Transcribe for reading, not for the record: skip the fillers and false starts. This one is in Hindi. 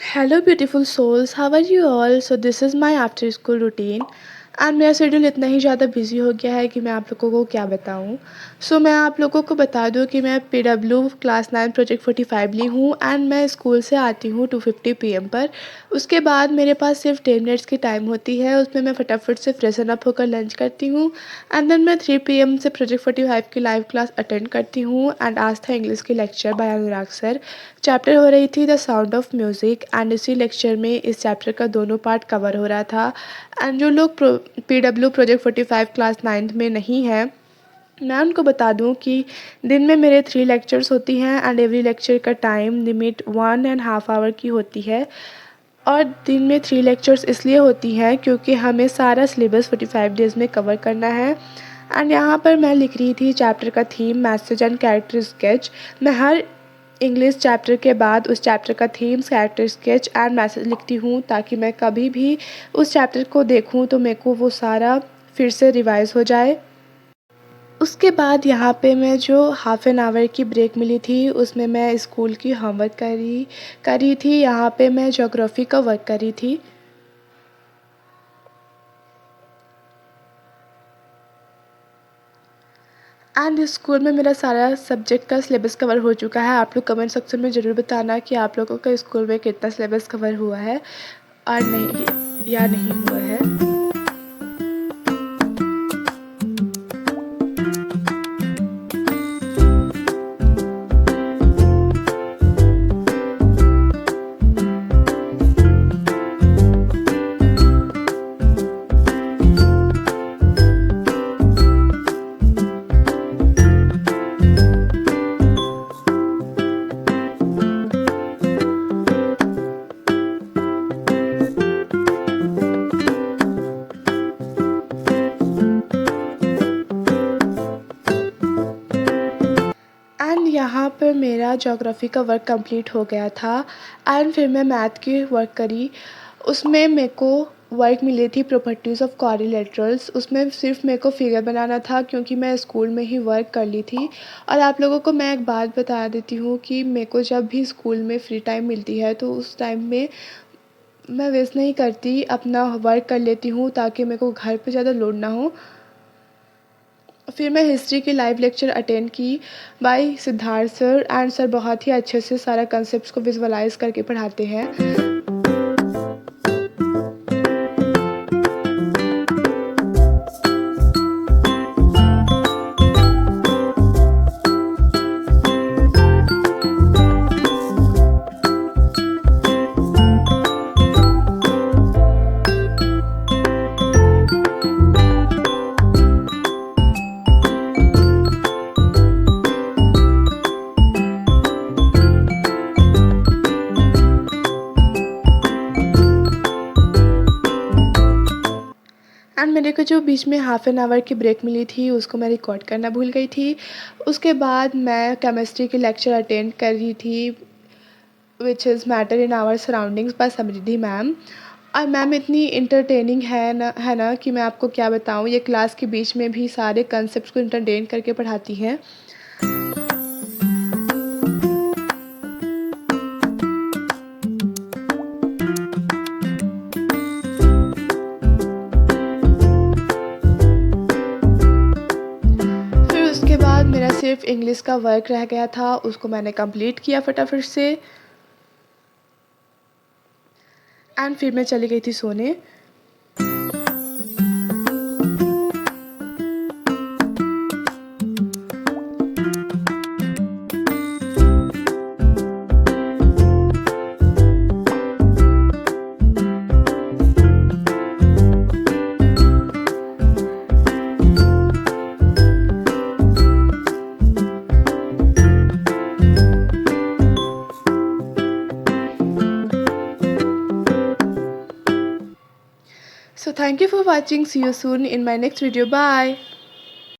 Hello, beautiful souls. How are you all? So this is my after school routine. And मेरा शेड्यूल इतना ही ज़्यादा बिजी हो गया है कि मैं आप लोगों को क्या बताऊँ। मैं आप लोगों को बता दूँ कि मैं पीडब्ल्यू क्लास 9 प्रोजेक्ट 45 ली हूँ एंड मैं स्कूल से आती हूँ 2:50 पीएम पर। उसके बाद मेरे पास सिर्फ 10 मिनट्स की टाइम होती है, उसमें मैं फटाफट से फ्रेशन अप होकर लंच करती हूँ एंड देन मैं 3 पीएम से प्रोजेक्ट 45 की लाइव क्लास अटेंड करती हूँ। एंड आज था इंग्लिश की लेक्चर बाय अनुराग सर। चैप्टर हो रही थी the sound of music and इसी लेक्चर में इस चैप्टर का दोनों पार्ट कवर हो रहा था। एंड जो लोग पीडब्ल्यू प्रोजेक्ट 45 क्लास 9th में नहीं है, मैं उनको बता दूं कि दिन में मेरे 3 लेक्चर्स होती हैं एंड एवरी लेक्चर का टाइम लिमिट 1.5 आवर की होती है। और दिन में 3 लेक्चर्स इसलिए होती हैं क्योंकि हमें सारा सिलेबस 45 डेज़ में कवर करना है। एंड यहाँ पर मैं लिख रही थी चैप्टर का theme, message and character sketch. मैं हर इंग्लिश चैप्टर के बाद उस चैप्टर का themes, character sketch and message लिखती हूँ ताकि मैं कभी भी उस चैप्टर को देखूँ तो मेरे को वो सारा फिर से रिवाइज़ हो जाए। उसके बाद यहाँ पे मैं जो हाफ़ एन आवर की ब्रेक मिली थी उसमें मैं स्कूल की होमवर्क करी थी। यहाँ पे मैं ज्योग्राफ़ी का वर्क करी थी। एंड स्कूल में मेरा सारा सब्जेक्ट का सिलेबस कवर हो चुका है। आप लोग कमेंट सेक्शन में ज़रूर बताना कि आप लोगों का स्कूल में कितना सिलेबस कवर हुआ है और नहीं या नहीं हुआ है। एंड यहाँ पर मेरा ज्योग्राफ़ी का वर्क कंप्लीट हो गया था एंड फिर मैं मैथ की वर्क करी। उसमें मेरे को वर्क मिली थी प्रॉपर्टीज़ ऑफ क्वाड्रिलेटरल्स। उसमें सिर्फ मेरे को फिगर बनाना था क्योंकि मैं स्कूल में ही वर्क कर ली थी। और आप लोगों को मैं एक बात बता देती हूँ कि मेरे को जब भी स्कूल में फ्री टाइम मिलती है तो उस टाइम में मैं वेस्ट नहीं करती, अपना वर्क कर लेती हूँ ताकि मेरे को घर पे ज़्यादा लोड ना हो। फिर मैं हिस्ट्री की लाइव लेक्चर अटेंड की by Siddharth sir and sir बहुत ही अच्छे से सारा कंसेप्ट को विजुअलाइज करके पढ़ाते हैं। एंड मेरे को जो बीच में हाफ़ एन आवर की ब्रेक मिली थी उसको मैं रिकॉर्ड करना भूल गई थी। उसके बाद मैं केमिस्ट्री की लेक्चर अटेंड कर रही थी which is matter in our surroundings by Samriddhi ma'am. और मैम इतनी इंटरटेनिंग है ना कि मैं आपको क्या बताऊँ। ये क्लास के बीच में भी सारे कंसेप्ट को इंटरटेन करके पढ़ाती हैं। फिर उसके बाद मेरा सिर्फ इंग्लिश का वर्क रह गया था, उसको मैंने कंप्लीट किया फटाफट से एंड फिर मैं चली गई थी सोने। So thank you for watching. See you soon in my next video. Bye.